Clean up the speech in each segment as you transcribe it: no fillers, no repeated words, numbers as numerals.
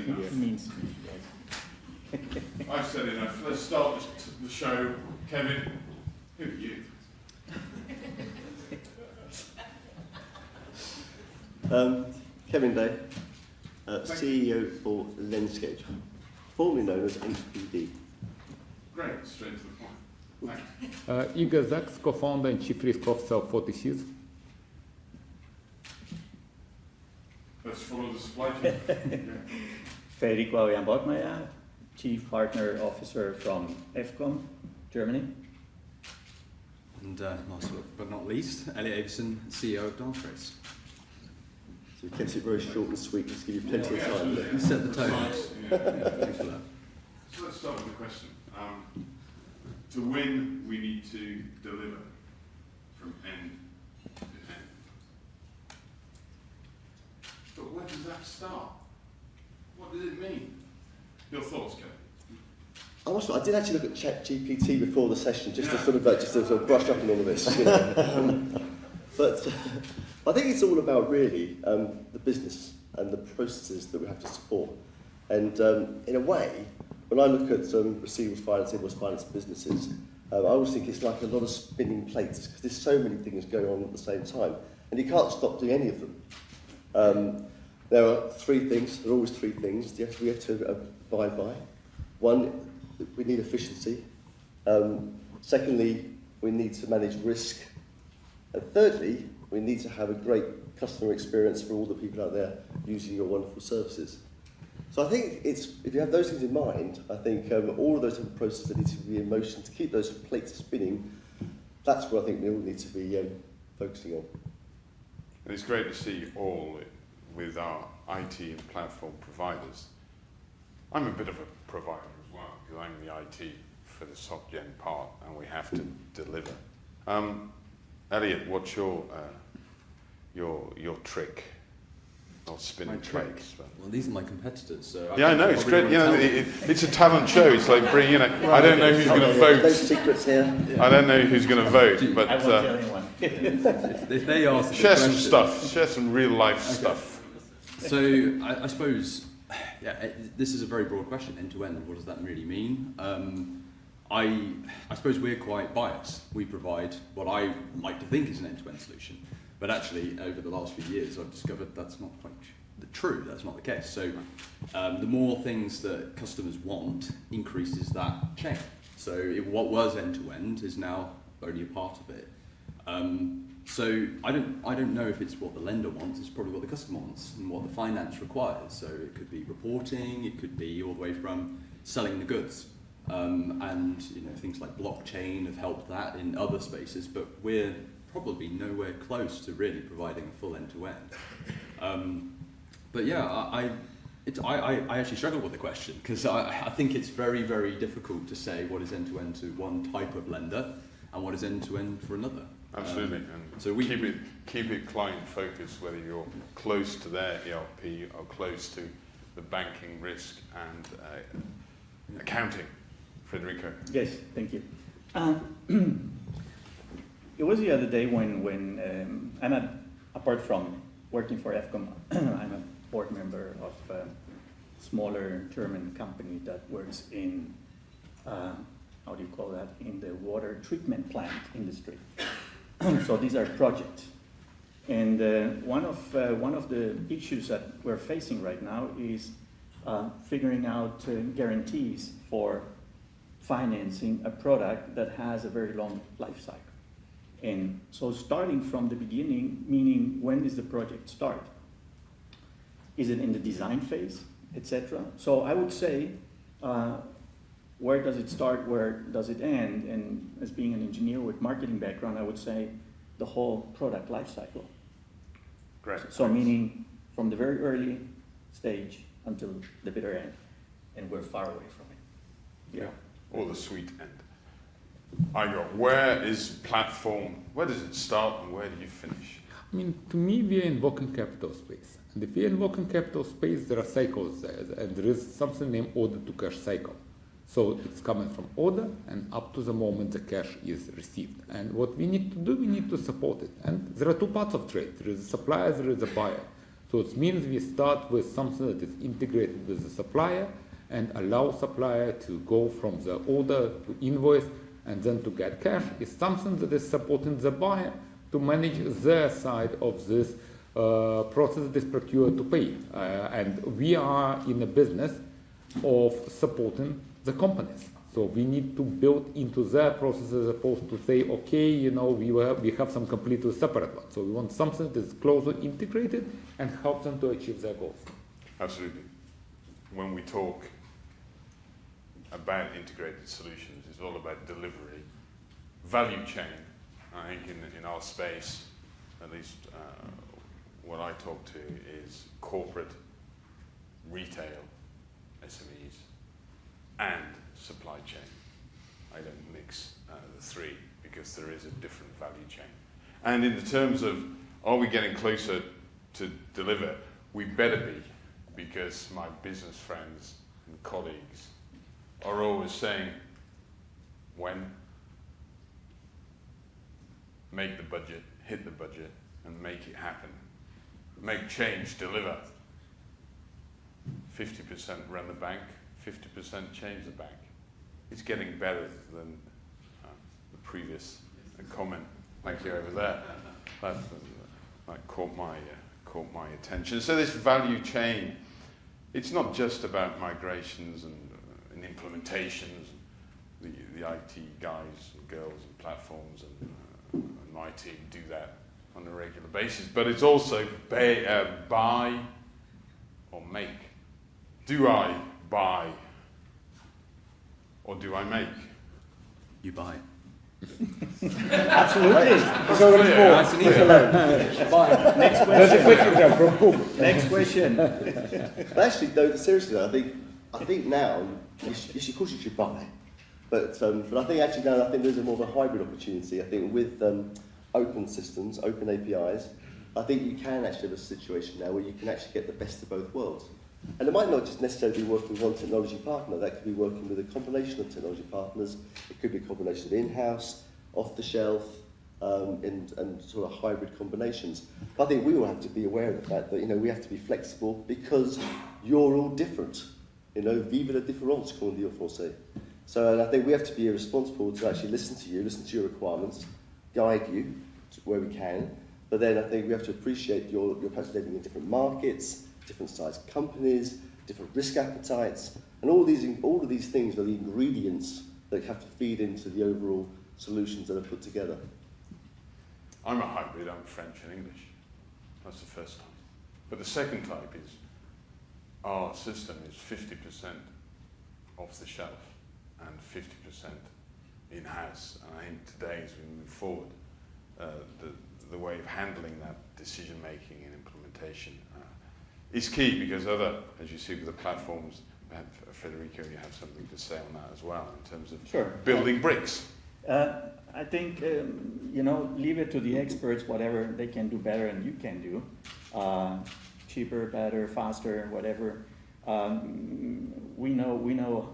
enough. Means. I've said enough. Let's start the show. Kevin, who are you? Kevin Day, CEO for Lensgauge, formerly known as HPD. Great, straight to the point. Thanks. Igor Zaks, co-founder and chief risk officer of 40Cs. Let's follow the supply chain. Yeah. Federico Jan-Bodmeier, chief partner officer from FCOM, Germany. And last but not least, Elliot Avison, CEO of Dartrace. So we kept it very short and sweet, just to give you plenty of time. absolutely. Set the tone. Yeah. Thanks for that. So let's start with the question. To win, we need to deliver from end to end. But where does that start? What does it mean? Your thoughts, Kevin? I did actually look at ChatGPT before the session, just to sort of brush up on all of this. You know. But I think it's all about really the business and the processes that we have to support. And in a way, when I look at receivables finance, invoice finance businesses, I always think it's like a lot of spinning plates because there's so many things going on at the same time, and you can't stop doing any of them. There are three things. There are always three things we have to abide by. One, we need efficiency. Secondly, we need to manage risk. And thirdly, we need to have a great customer experience for all the people out there using your wonderful services. So I think if you have those things in mind, I think all of those different processes need to be in motion to keep those plates spinning. That's what I think we all need to be focusing on. And it's great to see you all with our IT and platform providers. I'm a bit of a provider as well, because I'm the IT for the SocGen part, and we have to deliver. Elliot, what's your trick? Not spinning plates. But. Well, these are my competitors, so Yeah, I know, it's great. You know, it's a talent show. It's like bringing I don't know who's going to vote. No secrets here. I don't know who's going to vote, but I won't tell anyone. if they ask share some question, stuff. Share some real life stuff. So I suppose, this is a very broad question, end to end. What does that really mean? I suppose we're quite biased. We provide what I like to think is an end-to-end solution, but actually over the last few years I've discovered that's not quite true. That's not the case. So the more things that customers want increases that chain. So what was end-to-end is now only a part of it. So I don't know if it's what the lender wants. It's probably what the customer wants and what the finance requires. So it could be reporting. It could be all the way from selling the goods. And things like blockchain have helped that in other spaces, but we're probably nowhere close to really providing a full end-to-end. But yeah, I actually struggle with the question because I think it's very, very difficult to say what is end-to-end to one type of lender and what is end-to-end for another. Absolutely, and so we keep it client focused, whether you're close to their ERP or close to the banking risk and accounting. Federico. Yes, thank you. It was the other day when apart from working for FCOM, I'm a board member of a smaller German company that works in, how do you call that, in the water treatment plant industry. So these are projects. And one of the issues that we're facing right now is figuring out guarantees for financing a product that has a very long life cycle. And so starting from the beginning, meaning when does the project start? Is it in the design phase, etc.? So I would say, where does it start, where does it end? And as being an engineer with marketing background, I would say the whole product life cycle. Great. So meaning from the very early stage until the bitter end, and we're far away from it. Yeah. Or the sweet end. Where does it start and where do you finish? I mean, to me, we are in working capital space. And if we are in working capital space, there are cycles there, and there is something named order to cash cycle. So it's coming from order and up to the moment the cash is received. And what we need to do, we need to support it. And there are two parts of trade. There is a supplier, there is a buyer. So it means we start with something that is integrated with the supplier and allow supplier to go from the order to invoice and then to get cash. It's something that is supporting the buyer to manage their side of this process that is procure to pay. And we are in a business of supporting the companies. So we need to build into their process as opposed to say, okay, you know, we have some completely separate ones. So we want something that is closer integrated and help them to achieve their goals. Absolutely. When we talk about integrated solutions, it's all about delivery, value chain. I think in our space, at least what I talk to is corporate, retail, SMEs, and supply chain. I don't mix the three because there is a different value chain. And in the terms of, are we getting closer to deliver? We better be, because my business friends and colleagues are always saying, when? Make the budget, hit the budget, and make it happen. Make change, deliver. 50% run the bank, 50% change the bank. It's getting better than the previous comment. Thank you over there. That caught my attention. So this value chain, it's not just about migrations and implementations. The IT guys and girls and platforms and my team do that on a regular basis. But it's also buy or make. Do I buy or do I make? You buy. Absolutely. Nice and easy. Next question. From whom? Next question. But actually, though, seriously, I think now, of course you should buy, but I think actually now, I think there's a more of a hybrid opportunity. I think with open systems, open APIs, I think you can actually have a situation now where you can actually get the best of both worlds. And it might not just necessarily be working with one technology partner, that could be working with a combination of technology partners, it could be a combination of in-house, off-the-shelf, and sort of hybrid combinations. But I think we all have to be aware of the fact that, you know, we have to be flexible because you're all different. You know, vive la différence, comme on dit en français. So and I think we have to be responsible to actually listen to you, listen to your requirements, guide you to where we can. But then I think we have to appreciate you're perhaps living in different markets, different sized companies, different risk appetites, and all of these things are the ingredients that have to feed into the overall solutions that are put together. I'm a hybrid, I'm French and English. That's the first type. But the second type is our system is 50% off the shelf and 50% in-house. And I think today, as we move forward, the way of handling that decision making and implementation is key, because as you see with the platforms, Federico, you have something to say on that as well in terms of building bricks. I think, leave it to the experts, whatever they can do better and you can do. Cheaper, better, faster, whatever. We know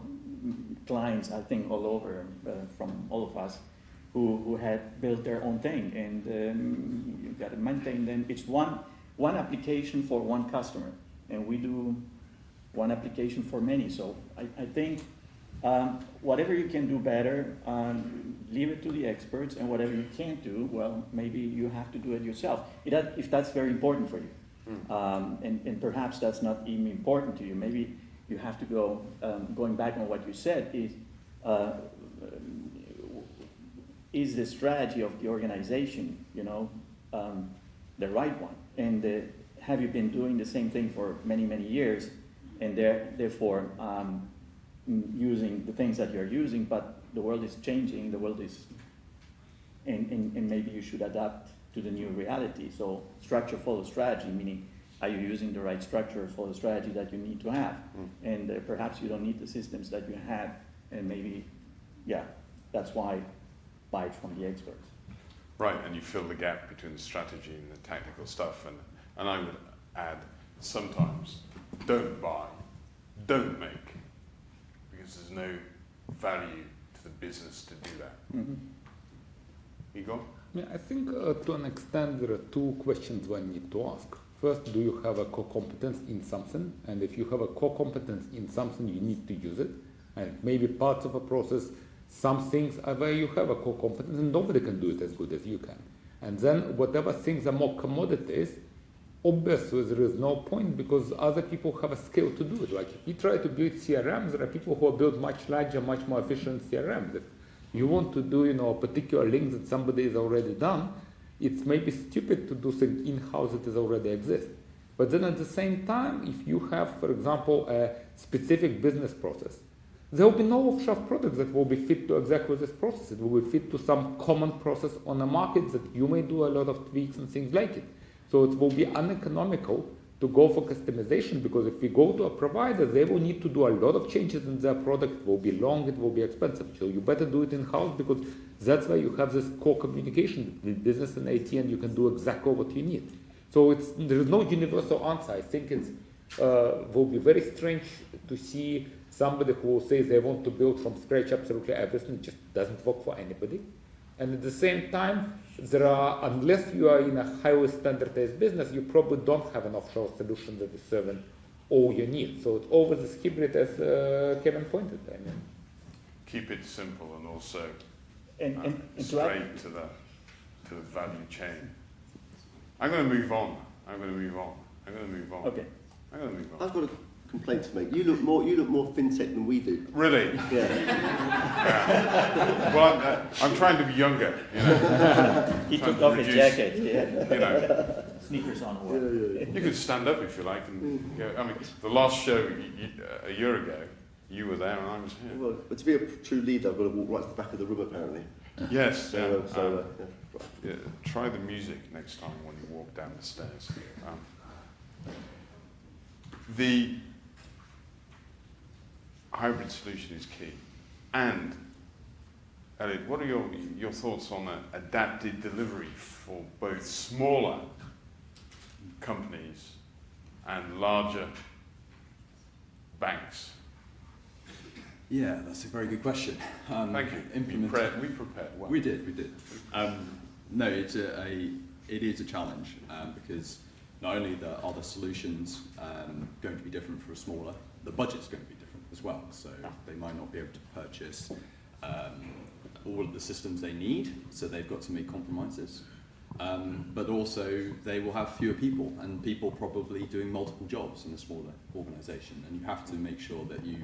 clients, I think, all over, from all of us, who had built their own thing, and you got to maintain them. It's one application for one customer, and we do one application for many. So I think whatever you can do better, leave it to the experts, and whatever you can't do, well, maybe you have to do it yourself, if that's very important for you. And perhaps that's not even important to you. Maybe you have to go, going back on what you said, is the strategy of the organization, the right one? And have you been doing the same thing for many, many years, and therefore using the things that you're using, but the world is changing, the world is, and maybe you should adapt to the new reality. So structure follows strategy, meaning are you using the right structure for the strategy that you need to have? And perhaps you don't need the systems that you had, and maybe, that's why buy it from the experts. Right, and you fill the gap between the strategy and the technical stuff, and I would add, sometimes don't buy, don't make, because there's no value to the business to do that. Igor? Yeah, I think to an extent there are two questions one need to ask. First, do you have a core competence in something? And if you have a core competence in something, you need to use it. And maybe parts of a process, some things are where you have a core competence and nobody can do it as good as you can. And then whatever things are more commodities, obviously there is no point because other people have a skill to do it. Like if you try to build CRMs, there are people who have built much larger, much more efficient CRMs. If you want to do, a particular link that somebody has already done, it's maybe stupid to do things in-house that is already exist. But then at the same time, if you have, for example, a specific business process, there will be no off-the-shelf products that will be fit to exactly this process. It will be fit to some common process on a market that you may do a lot of tweaks and things like it. So it will be uneconomical to go for customization because if we go to a provider, they will need to do a lot of changes in their product. It will be long, it will be expensive. So you better do it in-house because that's why you have this core communication between business and IT and you can do exactly what you need. So there is no universal answer. I think it will be very strange to see somebody who says they want to build from scratch absolutely everything. It just doesn't work for anybody. And at the same time, unless you are in a highly standardized business, you probably don't have an offshore solution that is serving all you need. So it's always this hybrid, as Kevin pointed. Keep it simple and also And straight to the value chain. I'm going to move on. Okay. I'm going to move on. I've got a complaint to make. You look more fintech than we do. Really? Yeah. Yeah. Well, I'm trying to be younger. He Trying took to off his reduce, jacket. Sneakers on. You could stand up if you like and go. I mean, the last show a year ago, you were there and I was here. Well, but to be a true leader, I've got to walk right to the back of the room, apparently. Yes. So, Yeah, try the music next time when you walk down the stairs. The hybrid solution is key. And, Elliot, what are your thoughts on adapted delivery for both smaller companies and larger banks? Yeah, that's a very good question. Thank you. We prepared well. We did. No, it is a challenge because not only are the solutions going to be different for a smaller, the budget's going to be different as well. So they might not be able to purchase all of the systems they need, so they've got to make compromises. But also they will have fewer people, and people probably doing multiple jobs in a smaller organisation, and you have to make sure that you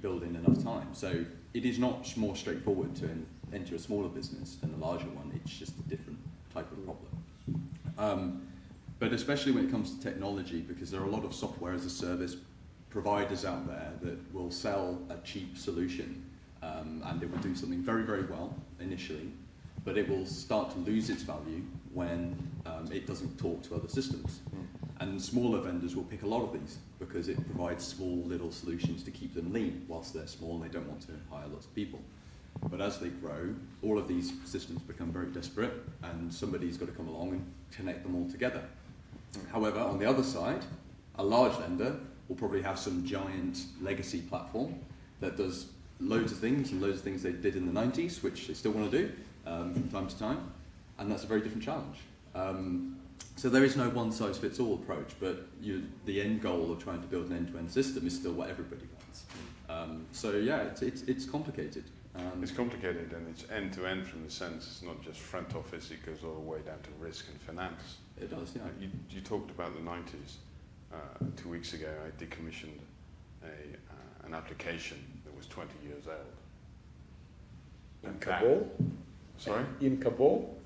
build in enough time. So it is not more straightforward to enter a smaller business than a larger one. It's just a different type of problem. But especially when it comes to technology, because there are a lot of software as a service providers out there that will sell a cheap solution and it will do something very, very well initially, but it will start to lose its value when it doesn't talk to other systems. And smaller vendors will pick a lot of these because it provides small little solutions to keep them lean whilst they're small and they don't want to hire lots of people. But as they grow, all of these systems become very disparate and somebody's got to come along and connect them all together. However, on the other side, a large vendor will probably have some giant legacy platform that does loads of things and loads of things they did in the 90s, which they still want to do from time to time, and that's a very different challenge. So there is no one-size-fits-all approach, but the end goal of trying to build an end-to-end system is still what everybody wants. So yeah, it's complicated. It's complicated and it's end-to-end from the sense it's not just front office, it goes all the way down to risk and finance. It does, yeah. You talked about the 90s. 2 weeks ago I decommissioned an application that was 20 years old. In Kabul? Sorry? In Kabul?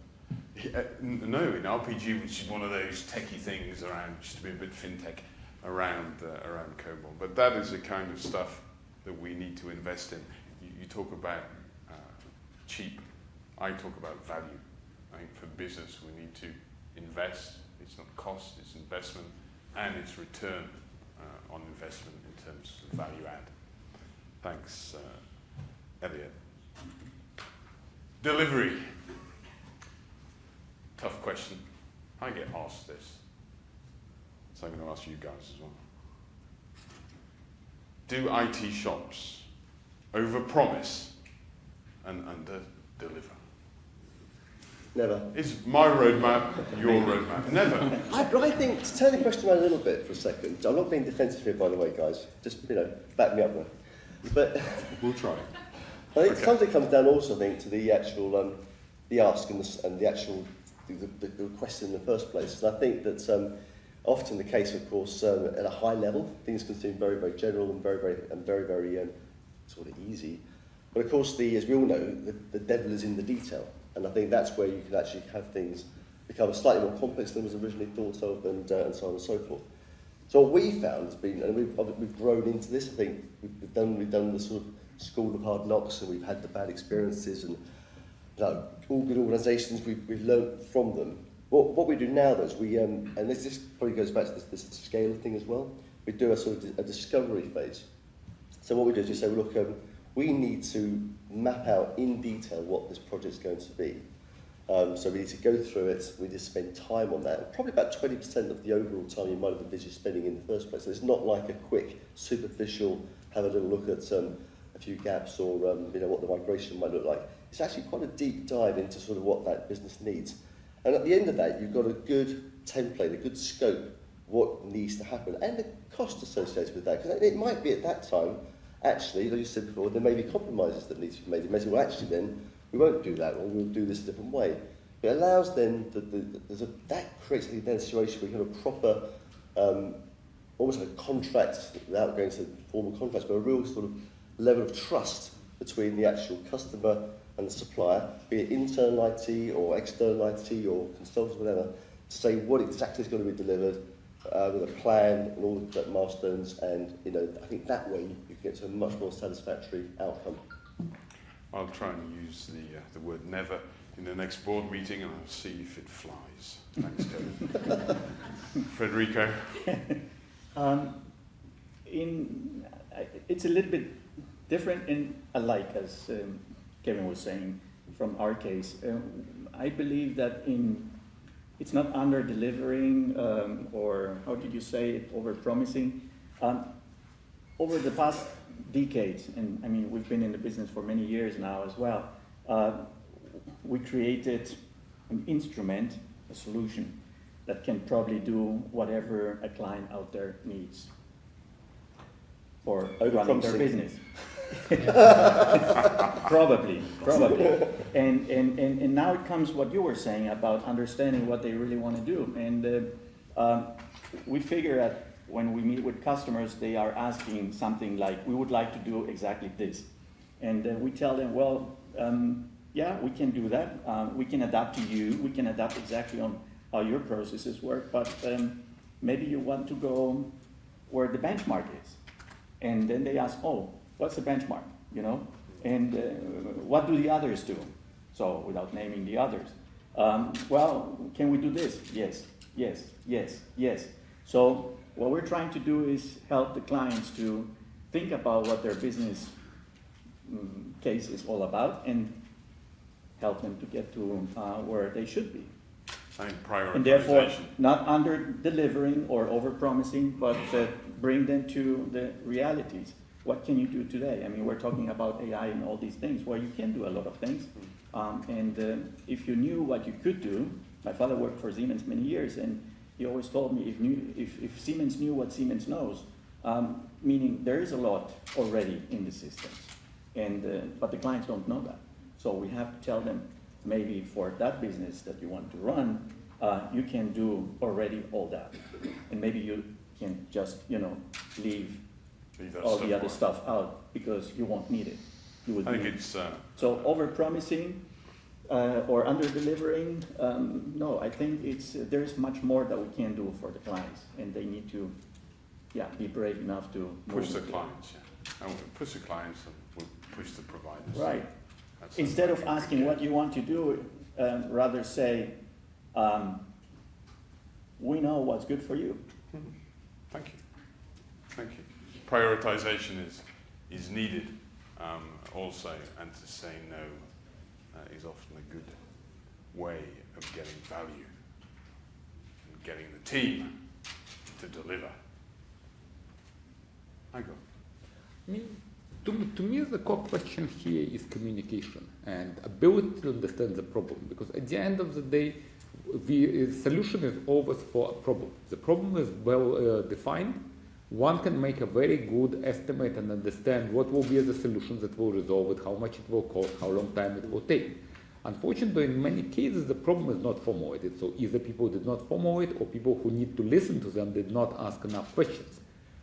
No, in RPG, which is one of those techie things around, just to be a bit fintech, around COBOL. But that is the kind of stuff that we need to invest in. You talk about cheap, I talk about value. I think for business we need to invest. It's not cost, it's investment, and it's return on investment in terms of value add. Thanks, Elliot. Delivery. Tough question. I get asked this, so I'm going to ask you guys as well. Do IT shops overpromise and under-deliver? Never. Is my roadmap your roadmap? Never. But I think, to turn the question around a little bit for a second, I'm not being defensive here, by the way, guys. Just, back me up there. But We'll try. I think something comes down also, I think, to the actual, the ask and the actual, the request in the first place. And I think that often the case, of course, at a high level, things can seem very, very general and very sort of easy. But of course, as we all know, the devil is in the detail. And I think that's where you can actually have things become slightly more complex than was originally thought of, and so on and so forth. So what we found has been, and we've grown into this. I think we've done the sort of school of hard knocks, and we've had the bad experiences, and all good organisations. We've learned from them. What we do now, though, is and this probably goes back to this scale thing as well. We do a sort of a discovery phase. So what we do is we say, well, look, we need to map out in detail what this project's going to be. So we need to go through it, we need to spend time on that. Probably about 20% of the overall time you might have envisaged spending in the first place. So it's not like a quick, superficial, have a little look at a few gaps or what the migration might look like. It's actually quite a deep dive into sort of what that business needs. And at the end of that, you've got a good template, a good scope, what needs to happen, and the cost associated with that. Because it might be at that time, actually, like you said before, there may be compromises that need to be made. You may say, well, actually, then, we won't do that, or we'll do this a different way. It allows then, that creates then a situation where you have a proper, almost like a contract, without going to formal contracts, but a real sort of level of trust between the actual customer and the supplier, be it internal IT or external IT or consultants, whatever, to say what exactly is going to be delivered with a plan and all the milestones, and I think that way you get to a much more satisfactory outcome. I'll try and use the word never in the next board meeting, and I'll see if it flies. Thanks, Kevin. Federico? It's a little bit different and alike, as Kevin was saying, from our case. I believe that it's not under-delivering, or how did you say it, over-promising. Over the past decades, and I mean, we've been in the business for many years now as well, we created an instrument, a solution, that can probably do whatever a client out there needs for running their business. Probably. And now it comes what you were saying about understanding what they really want to do. And we figure that when we meet with customers, they are asking something like, we would like to do exactly this. And we tell them, well, yeah, we can do that. We can adapt to you. We can adapt exactly on how your processes work, but maybe you want to go where the benchmark is. And then they ask, oh, what's the benchmark, And what do the others do? So without naming the others. Well, can we do this? Yes. So what we're trying to do is help the clients to think about what their business case is all about and help them to get to where they should be. And therefore, not under-delivering or over-promising, but bring them to the realities. What can you do today? I mean, we're talking about AI and all these things, where you can do a lot of things. And if you knew what you could do, my father worked for Siemens many years, and he always told me, if Siemens knew what Siemens knows, meaning there is a lot already in the systems, but the clients don't know that. So we have to tell them, maybe for that business that you want to run, you can do already all that. And maybe you can just, leave all the other stuff out because you won't need it. I think it's... So over-promising or under-delivering, no, I think there's much more that we can do for the clients, and they need to, be brave enough to push the clients, and push the clients and we'll push the providers. Right. Instead of asking what you want to do, rather say, we know what's good for you. Thank you. Prioritization is needed also, and to say no is often a good way of getting value and getting the team to deliver. I mean, to me, the core question here is communication and ability to understand the problem. Because at the end of the day, the solution is always for a problem. The problem is well defined. One can make a very good estimate and understand what will be the solution that will resolve it, how much it will cost, how long time it will take. Unfortunately, in many cases, the problem is not formulated. So either people did not formulate, or people who need to listen to them did not ask enough questions.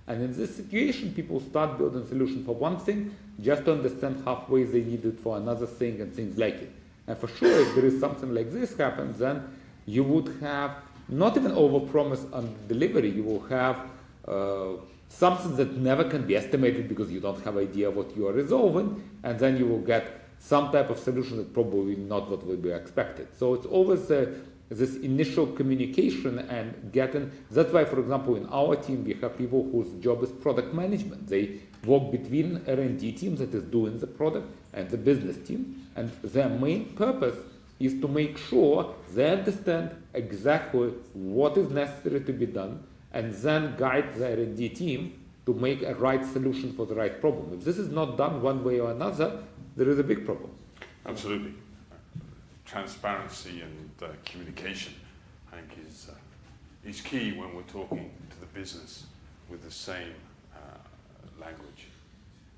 And in this situation, people start building a solution for one thing, just to understand halfway they need it for another thing and things like it. And for sure, if there is something like this happens, then you would have not even overpromise on delivery. You will have something that never can be estimated because you don't have idea what you are resolving, and then you will get some type of solution that probably not what will be expected. So it's always this initial communication and getting. That's why, for example, in our team we have people whose job is product management. They work between R&D team that is doing the product and the business team, and their main purpose is to make sure they understand exactly what is necessary to be done, and then guide the R&D team to make a right solution for the right problem. If this is not done one way or another, there is a big problem. Absolutely. Transparency and communication, I think, is key when we're talking to the business with the same language.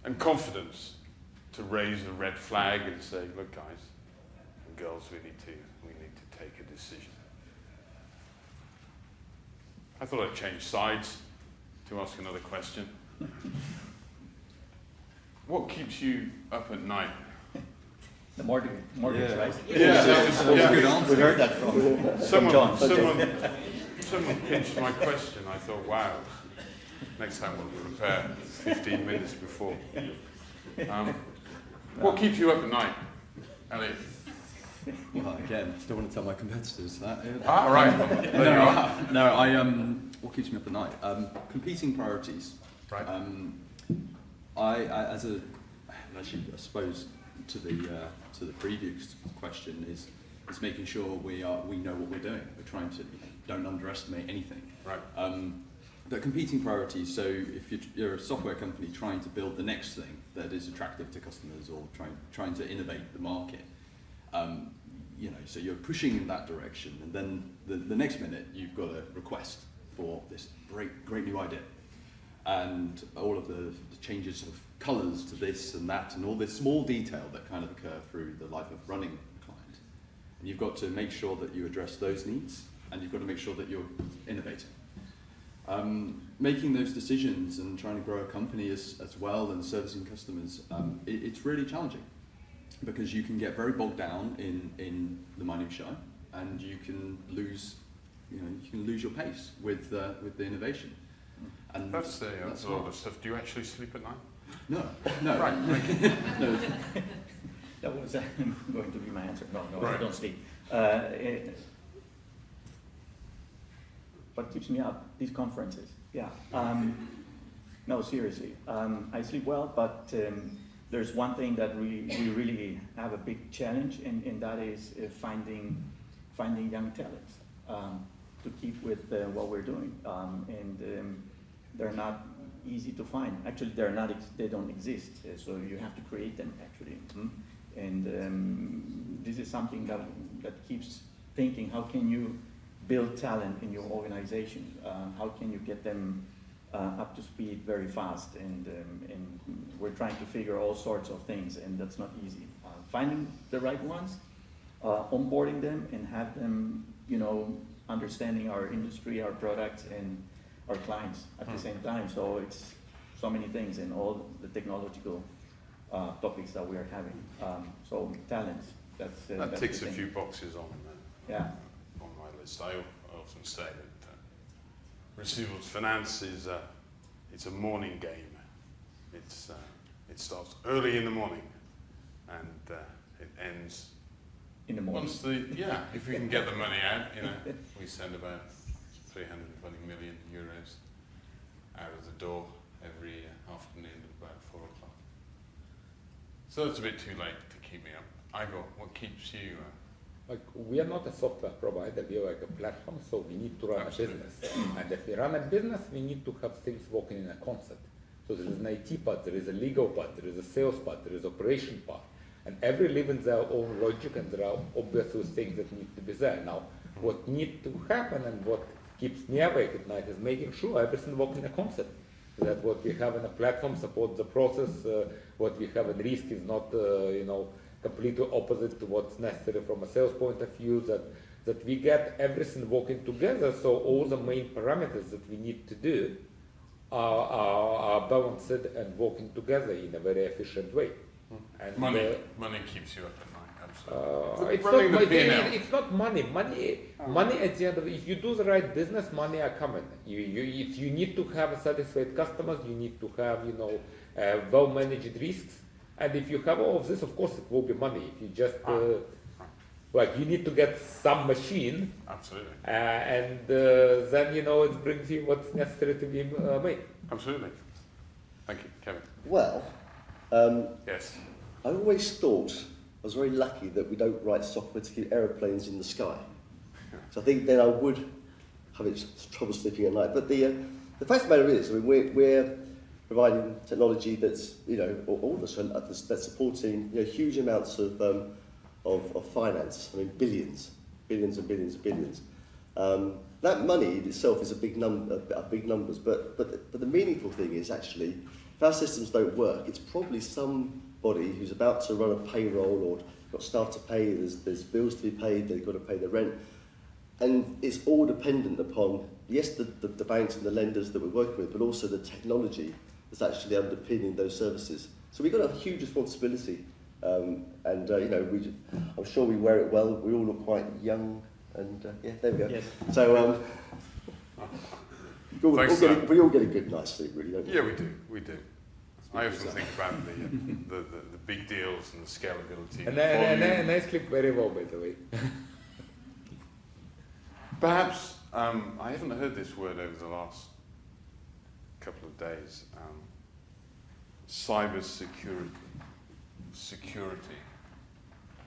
And confidence to raise a red flag and say, look, guys and girls, we need to take a decision. I thought I'd change sides to ask another question. What keeps you up at night? The mortgage, right? Yeah, that was a good answer. We heard that from John. Someone pitched my question. I thought, wow, next time we'll prepare 15 minutes before. What keeps you up at night, Elliot? Well, again, don't want to tell my competitors that. Right. There you are. No, what keeps me up at night? Competing priorities. Right. I suppose to the previous question is making sure we know what we're doing. We're trying to don't underestimate anything. Right. But competing priorities. So if you're a software company trying to build the next thing that is attractive to customers, or trying to innovate the market, so you're pushing in that direction, and then the next minute you've got a request for this great new idea, and all of the changes of colours to this and that, and all this small detail that kind of occur through the life of running a client. And you've got to make sure that you address those needs, and you've got to make sure that you're innovating. Making those decisions and trying to grow a company as well, and servicing customers, it's really challenging, because you can get very bogged down in the minutiae, and you can lose your pace with the innovation. And That's a lot of stuff. Do you actually sleep at night? No. Right. No. That was going to be my answer. No, Right. I don't sleep. What keeps me up? These conferences. Yeah. No, seriously. I sleep well, but there's one thing that we really have a big challenge, and that is finding young talents to keep with what we're doing. They're not easy to find. Actually, they don't exist. So you have to create them, actually. And this is something that keeps thinking: how can you build talent in your organization? How can you get them up to speed very fast? And we're trying to figure all sorts of things, and that's not easy. Finding the right ones, onboarding them, and have them, understanding our industry, our products, and our clients at the same time. So it's so many things, and all the technological topics that we are having. So talents. That's ticks the a thing. few boxes on my list. I often say that receivables finance is it's a morning game. It starts early in the morning, and it ends In the morning. if we can get the money out, we send about 320 million euros out of the door every afternoon at about 4 o'clock. So it's a bit too late to keep me up. Igor, what keeps you? We are not a software provider, we are like a platform, so we need to run Absolutely. a business. And if we run a business, we need to have things working in a concert. So there is an IT part, there is a legal part, there is a sales part, there is operation part. And every live in their own logic, and there are obviously things that need to be there. Now, what needs to happen and what keeps me awake at night is making sure everything works in a concept. That what we have in a platform supports the process, what we have in risk is not, completely opposite to what's necessary from a sales point of view, that we get everything working together, so all the main parameters that we need to do are balanced and working together in a very efficient way. And money keeps you up at night, absolutely. It's not money. Money at the end of it, if you do the right business, money are coming. You need to have satisfied customers, you need to have, well-managed risks. And if you have all of this, of course, it will be money. If you just, you need to get some machine. Absolutely. And then, it brings you what's necessary to be made. Absolutely. Thank you, Kevin. Well, yes. I always thought I was very lucky that we don't write software to keep aeroplanes in the sky. So I think then I would have trouble sleeping at night. But the fact of the matter is, we're providing technology that's, all of us that's supporting huge amounts of finance. I mean, billions and billions and billions. That money in itself is a big numbers, but the meaningful thing is actually, if our systems don't work, it's probably somebody who's about to run a payroll or got staff to pay, there's bills to be paid, they've got to pay the rent. And it's all dependent upon, yes, the banks and the lenders that we're working with, but also the technology that's actually underpinning those services. So we've got a huge responsibility. I'm sure we wear it well. We all look quite young, and there we go. Yes. So we all get a good night's sleep, really, don't we? Yeah, we do. I often think about the big deals and the scalability. And I sleep very well, by the way. Perhaps, I haven't heard this word over the last couple of days. Cyber security,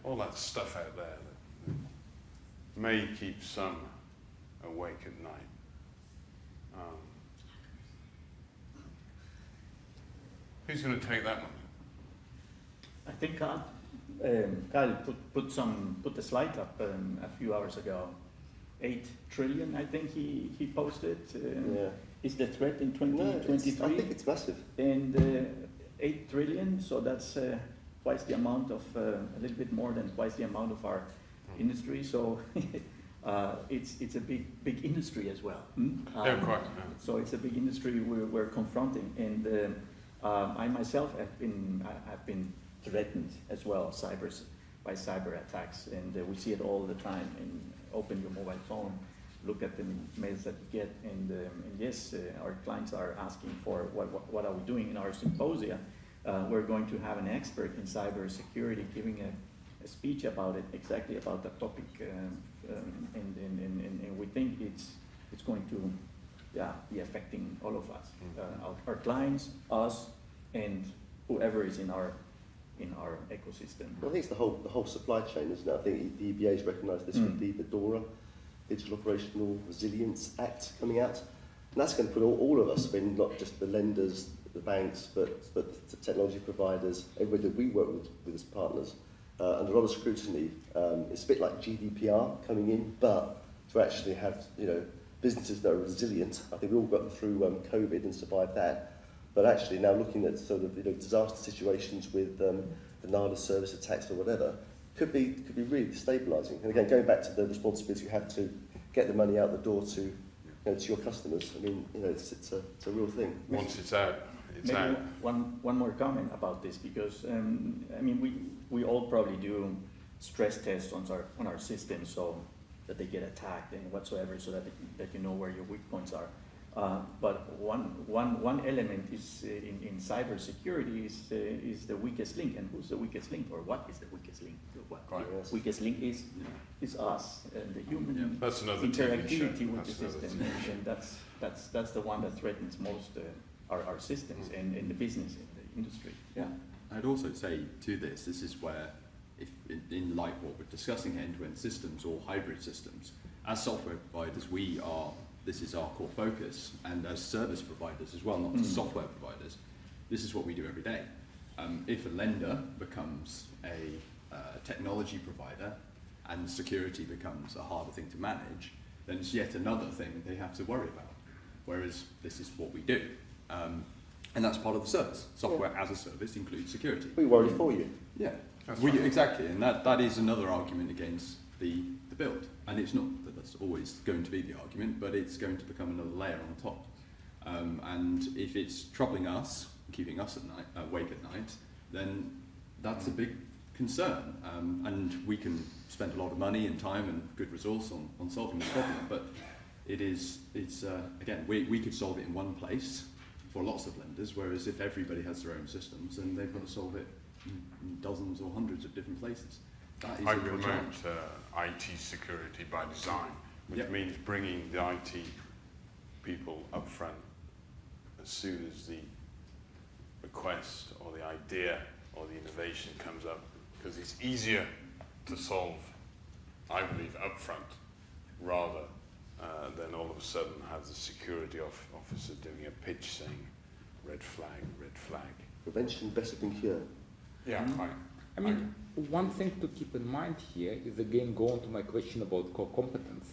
all that stuff out there that may keep some awake at night. Who's going to take that one? I think Kyle put the slide up a few hours ago. 8 trillion, I think he posted. Is the threat in 2023? I think it's massive. And 8 trillion, so that's twice the amount of, a little bit more than twice the amount of our industry. So it's a big industry as well. So it's a big industry we're confronting, and I myself have been threatened as well by cyber attacks, and we see it all the time. And open your mobile phone, look at the mails that you get, and yes, our clients are asking for what are we doing in our symposia. We're going to have an expert in cybersecurity giving a speech about it, exactly about that topic, and we think it's going to be affecting all of us, our clients, us, and whoever is in our ecosystem. Well, I think it's the whole supply chain, isn't it? I think the EBA has recognised this with the DORA, Digital Operational Resilience Act, coming out. And that's going to put all of us, I mean, not just the lenders, the banks, but the technology providers, everybody that we work with as partners, under a lot of scrutiny. It's a bit like GDPR coming in, but to actually have businesses that are resilient. I think we all got through COVID and survived that. But actually now looking at sort of disaster situations with denial of service attacks or whatever could be really destabilising. And again, going back to the responsibility you have to get the money out the door to your customers. I mean, it's a real thing. Once it's out, it's Maybe out. One more comment about this, because I mean we all probably do stress tests on our systems so that they get attacked and whatsoever, so that you know where your weak points are. But one element is in cybersecurity is the weakest link. And who's the weakest link, or what is the weakest link? What Right. the weakest link is us and the human That's another TV show. interactivity with That's the another system, and that's the one that threatens most our systems and the business in the industry. Yeah. I'd also say to this is where, if in light of what we're discussing, end-to-end systems or hybrid systems, as software providers, this is our core focus, and as service providers as well, not just software providers, this is what we do every day. If a lender becomes a technology provider and security becomes a harder thing to manage, then it's yet another thing they have to worry about. Whereas this is what we do. And that's part of the service. Software as a service includes security. We worry for you. Yeah, That's right. exactly. And that is another argument against the build. And it's not that that's always going to be the argument, but it's going to become another layer on top. And if it's troubling us, keeping us at night, awake at night, then that's a big concern. And we can spend a lot of money and time and good resource on solving the problem, but it's again, we could solve it in one place for lots of lenders, whereas if everybody has their own systems, then they've got to solve it in dozens or hundreds of different places. That is I a real promote challenge. IT security by design, which Yep. means bringing the IT people up front as soon as the request or the idea or the innovation comes up, because it's easier to solve, I believe, up front rather than all of a sudden have the security officer doing a pitch saying red flag, red flag. Prevention better than cure. Yeah, quite. I mean, one thing to keep in mind here is again going to my question about core competence.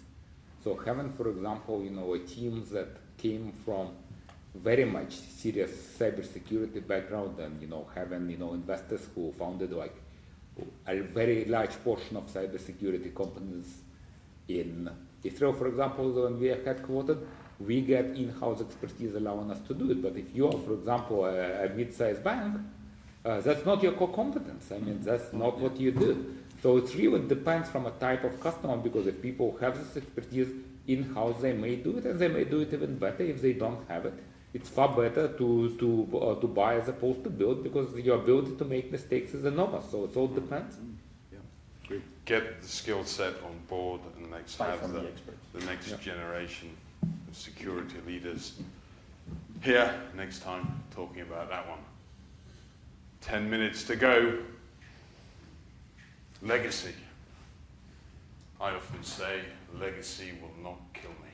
So having, for example, a team that came from very much serious cybersecurity background and, having, investors who founded like a very large portion of cybersecurity companies in Israel, for example, when we are headquartered, we get in-house expertise allowing us to do it. But if you are, for example, a mid-sized bank, that's not your core competence. I mean, that's not what you do. So it really depends from a type of customer, because if people have this expertise in-house, they may do it, and they may do it even better. If they don't have it, it's far better to buy as opposed to build, because your ability to make mistakes is enormous. So it all depends. Yeah, great. Get the skill set on board and let's Buy have from the the experts. next Yeah. generation of security leaders here next time talking about that one. 10 minutes to go. Legacy. I often say legacy will not kill me.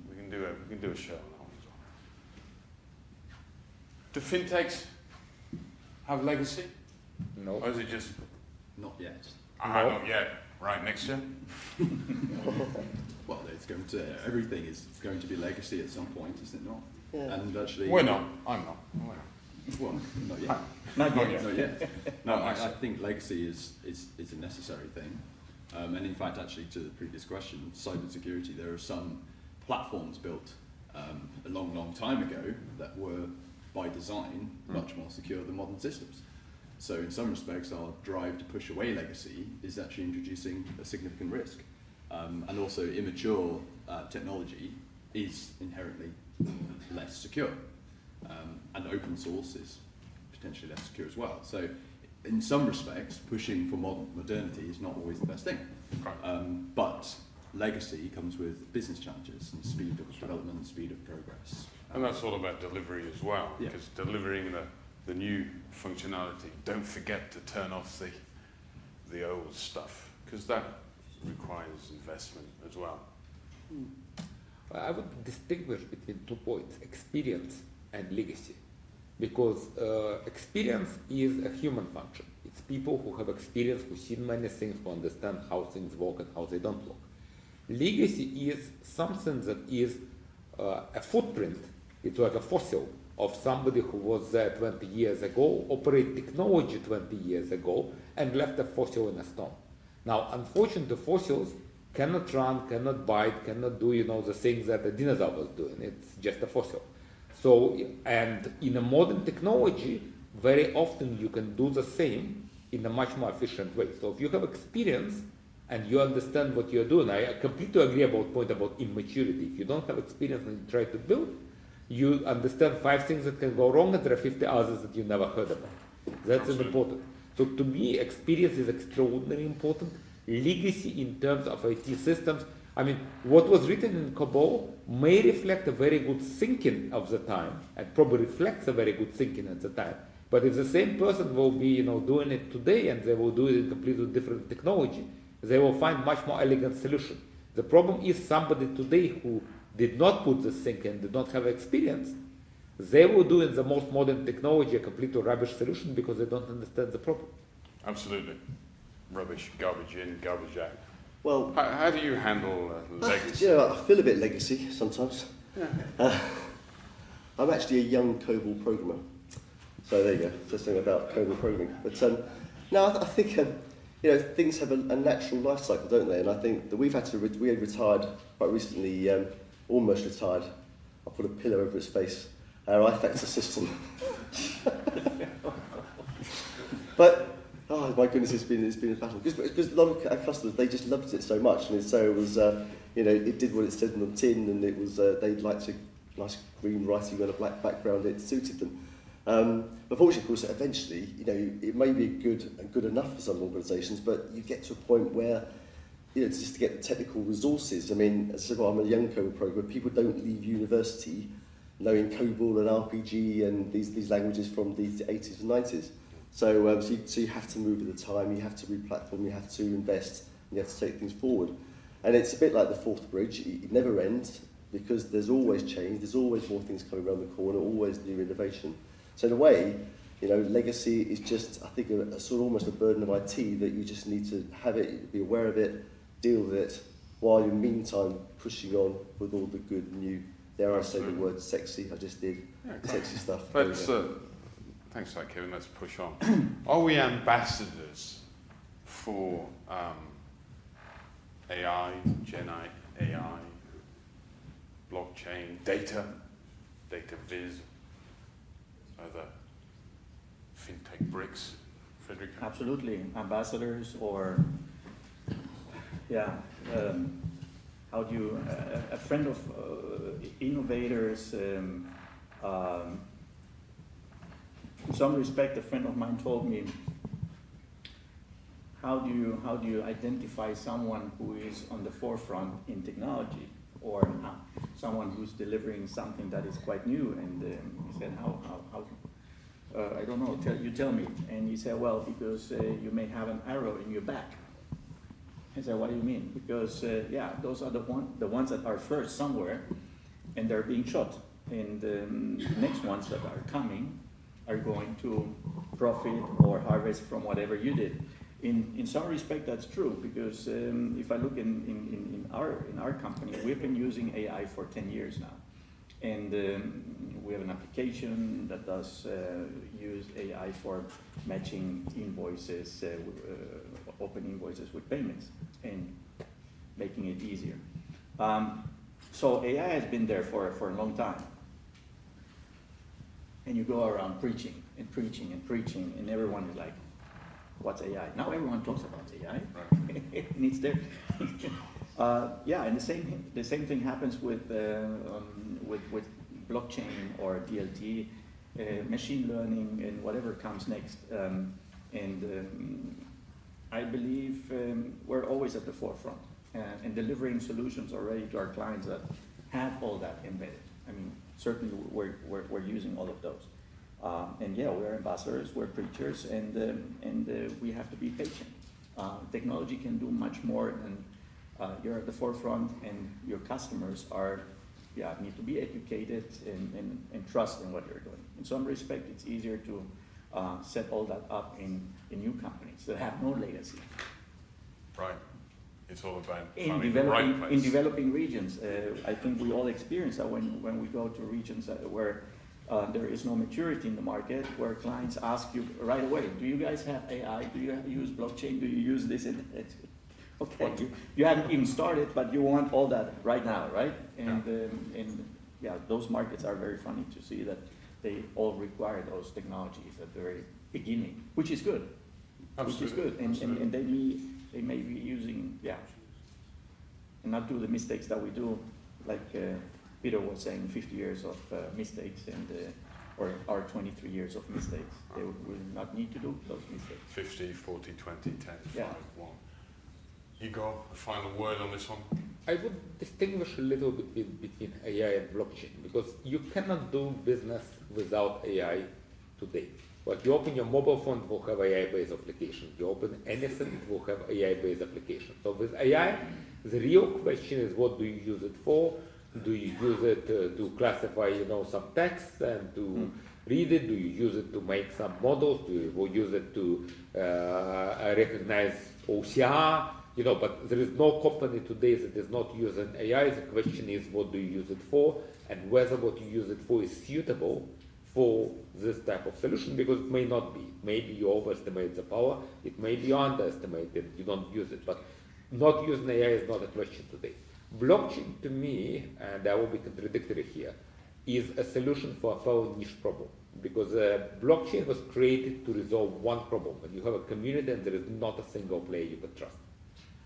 We can do a show on that one as well. Do fintechs have legacy? No. Or is it just Not yet. not yet? Right, next year? Well, everything is going to be legacy at some point, isn't it not? Yeah. And actually, We're not. I'm not. well, not yet. Not Not yet. yet. Not yet. No, Not I yet. think legacy is a necessary thing. And in fact, actually, to the previous question, cybersecurity, there are some platforms built a long, long time ago that were, by design, much more secure than modern systems. So in some respects, our drive to push away legacy is actually introducing a significant risk. And also immature technology is inherently less secure. And open source is potentially less secure as well. So in some respects, pushing for modernity is not always the best thing. Right. But legacy comes with business challenges and speed of development, speed of progress. And that's all about delivery as well, Yeah. because delivering the new functionality, don't forget to turn off the old stuff, because that requires investment as well. I would distinguish between 2 points, experience and legacy. Because experience is a human function. It's people who have experience, who've seen many things, who understand how things work and how they don't work. Legacy is something that is a footprint. It's like a fossil of somebody who was there 20 years ago, operated technology 20 years ago, and left a fossil in a stone. Now, unfortunately, fossils cannot run, cannot bite, cannot do, the things that a dinosaur was doing. It's just a fossil. So, and in a modern technology, very often you can do the same in a much more efficient way. So if you have experience and you understand what you're doing, I completely agree about the point about immaturity. If you don't have experience and you try to build, you understand 5 things that can go wrong and there are 50 others that you never heard about. That's important. So to me, experience is extraordinarily important. Legacy in terms of IT systems, I mean, what was written in COBOL may reflect a very good thinking of the time, and probably reflects a very good thinking at the time. But if the same person will be, doing it today, and they will do it in completely different technology, they will find much more elegant solution. The problem is somebody today who did not put this thinking, did not have experience, They will do in the most modern technology a completely rubbish solution because they don't understand the problem. Absolutely. Rubbish, garbage in, garbage out. Well, How do you handle legacy? you know, I feel a bit legacy sometimes. Yeah. I'm actually a young COBOL programmer. So there you go, just something about COBOL programming. But no, I think you know, things have a natural life cycle, don't they? And I think that we had retired quite recently, almost retired. I put a pillow over his face. Our RFIx system. But oh my goodness, it's been a battle because a lot of our customers, they just loved it so much, and so it was you know, it did what it said on the tin, and it was they liked a nice green writing on a black background. It suited them. But fortunately, of course, eventually, you know, it may be good enough for some organisations, but you get to a point where, you know, just to get the technical resources. I mean, as I said, well, I'm a young COBOL programmer. People don't leave university knowing COBOL and RPG and these languages from the 80s and 90s. So, so you have to move with the time, you have to re-platform, you have to invest, and you have to take things forward. And it's a bit like the Forth Bridge. It never ends because there's always change, there's always more things coming around the corner, always new innovation. So in a way, you know, legacy is just, I think, a sort of almost a burden of IT that you just need to have it, be aware of it, deal with it, while in the meantime pushing on with all the good new, dare I say the word sexy, I just did, sexy stuff. Let's, thanks for that, Kevin. Let's push on. Are we ambassadors for AI, Gen AI, blockchain, data viz, other fintech bricks, Federico? Absolutely, ambassadors or, yeah, how do you, a friend of innovators, in some respect, a friend of mine told me, how do you identify someone who is on the forefront in technology, or someone who's delivering something that is quite new? And he said, how I don't know, you tell me. And he said, well, because you may have an arrow in your back. I said, what do you mean? Because, yeah, those are the ones that are first somewhere, and they're being shot. And the next ones that are coming are going to profit or harvest from whatever you did. In some respect, that's true, because if I look in our company, we've been using AI for 10 years now. And we have an application that does use AI for matching invoices, open invoices with payments, and making it easier. So AI has been there for a long time. And you go around preaching and preaching and preaching, and everyone is like, what's AI? Now everyone talks about AI, right. And it's there. Yeah, and the same thing happens with blockchain or DLT, machine learning, and whatever comes next. I believe we're always at the forefront and delivering solutions already to our clients that have all that embedded. I mean, certainly we're using all of those. And yeah, we're ambassadors, we're preachers, and we have to be patient. Technology can do much more than you're at the forefront, and your customers need to be educated and trust in what you're doing. In some respect, it's easier to set all that up in new companies that have no legacy. Right. It's all about finding the right place. In developing regions, I think we all experience that when we go to regions where there is no maturity in the market, where clients ask you right away, do you guys have AI? Do you use blockchain? Do you use this? Okay, you haven't even started, but you want all that right now, right? And yeah, those markets are very funny to see that they all require those technologies at the very beginning, which is good. Absolutely. Which is good, and they may be using, and not do the mistakes that we do, like Peter was saying, 50 years of mistakes, or our 23 years of mistakes. They will not need to do those mistakes. 50, 40, 20, 10, 5, 1. Igor, a final word on this one? I would distinguish a little bit between AI and blockchain, because you cannot do business without AI today. But you open your mobile phone, it will have AI-based applications. You open anything, it will have AI-based applications. So with AI, the real question is, what do you use it for? Do you use it to classify, some text and to read it? Do you use it to make some models? Do you use it to recognize OCR? But there is no company today that is not using AI. The question is, what do you use it for, and whether what you use it for is suitable for this type of solution, because it may not be. Maybe you overestimate the power, it may be underestimated, you don't use it, but not using AI is not a question today. Blockchain, to me, and I will be contradictory here, is a solution for a very niche problem, because blockchain was created to resolve one problem, and you have a community and there is not a single player you can trust.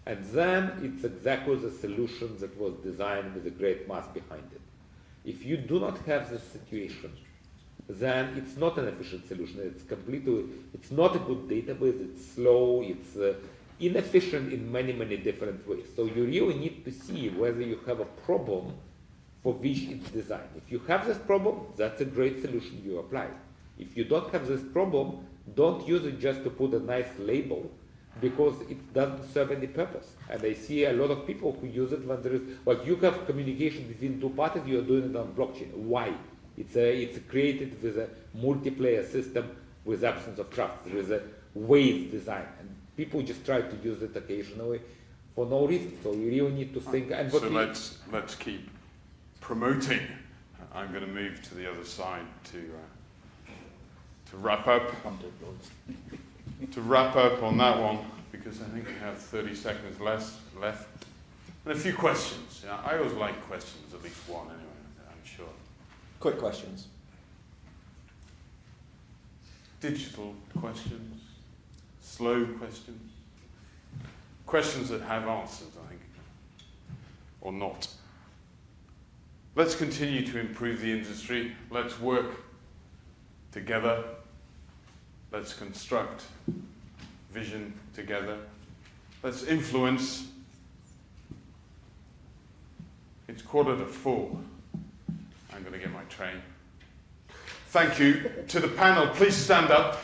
And then it's exactly the solution that was designed with a great mass behind it. If you do not have this situation, then it's not an efficient solution. It's not a good database, it's slow, it's inefficient in many, many different ways. So you really need to see whether you have a problem for which it's designed. If you have this problem, that's a great solution you apply. If you don't have this problem, don't use it just to put a nice label, because it doesn't serve any purpose. And I see a lot of people who use it when there is, you have communication between two parties, you are doing it on blockchain. Why? It's created with a multiplayer system with absence of trust. There is a wave design, and people just try to use it occasionally for no reason. So you really need to think. And so let's keep promoting. I'm going to move to the other side to wrap up. To wrap up on that one, because I think we have 30 seconds left, and a few questions. I always like questions, at least one anyway, I'm sure. Quick questions. Digital questions, slow questions, questions that have answers, I think, or not. Let's continue to improve the industry. Let's work together. Let's construct vision together. Let's influence. It's 4:45. I'm going to get my train. Thank you. To the panel, please stand up.